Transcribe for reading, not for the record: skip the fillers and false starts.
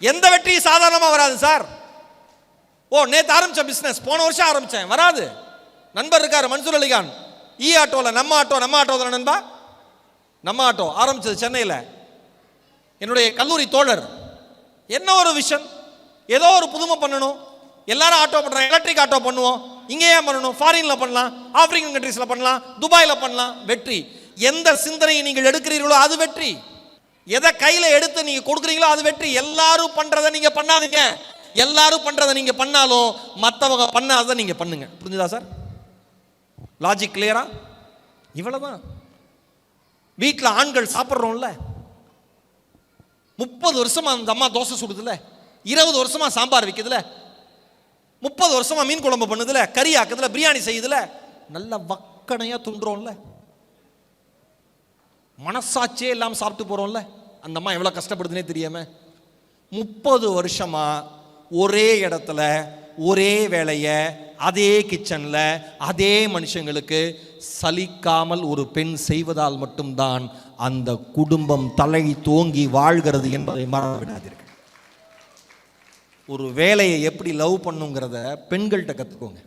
எந்த வெற்றியும் சாதாரணமாக வராது சார். நேற்று ஆரம்பிச்ச பிஸ்னஸ் போன வருஷம் ஆரம்பித்தேன், வராது. நண்பர் இருக்காரு மன்சூர் அலிகான், ஆட்டோவில் நம்ம ஆட்டோ தானே நண்பா, நம்ம ஆட்டோ ஆரம்பிச்சது சென்னையில். என்னுடைய கல்லூரி தோழர், என்ன ஒரு விஷன், ஏதோ ஒரு புதுமை பண்ணணும், எல்லாரும் ஆட்டோ பண்ணுறாங்க, எலக்ட்ரிக் ஆட்டோ பண்ணுவோம், இங்கே ஏன் பண்ணணும், ஃபாரினில் பண்ணலாம், ஆப்பிரிக்கன் கண்ட்ரீஸில் பண்ணலாம், துபாயில் பண்ணலாம். வெற்றி. எந்த சிந்தனையை நீங்கள் எடுக்கிறீர்களோ அது வெற்றி. எதை கையில் எடுத்து நீங்கள் கொடுக்குறீங்களோ அது வெற்றி. எல்லாரும் பண்ணுறதை நீங்கள் பண்ணாதீங்க. எல்லாரும் பண்ணுறதை நீங்கள் பண்ணாலும் மற்றவங்க பண்ணாத நீங்கள் பண்ணுங்க. புரிஞ்சுதா சார்? லாஜிக் கிளியரா? இவ்வளவுதான். வீட்டில் ஆண்கள் சாப்பிட்றோம்ல, 30 வருஷமா அந்த அம்மா தோசை சுடுதுல, 20 வருஷமா சாம்பார் வைக்குதுல, 30 வருஷமா மீன் குழம்பு பண்ணுதுல, கறி ஆக்குதுல, பிரியாணி செய்யுதுல, நல்ல வக்கணையா துண்டுறோம்ல, மனசாட்சியே இல்லாமல் சாப்பிட்டு போறோம்ல. அந்த அம்மா எவ்வளவு கஷ்டப்படுதுன்னே தெரியாம 30 வருஷமா ஒரே இடத்துல ஒரே வேலையை அதே கிச்சன்ல அதே மனுஷங்களுக்கு சலிக்காமல் ஒரு பெண் செய்வதால் மட்டும்தான் அந்த குடும்பம் தலை தோங்கி வாழ்கிறது என்பதை மறந்து விடாதீர்கள். ஒரு வேலையை எப்படி லவ் பண்ணுங்கிறத பெண்கள்கிட்ட கற்றுக்கோங்க.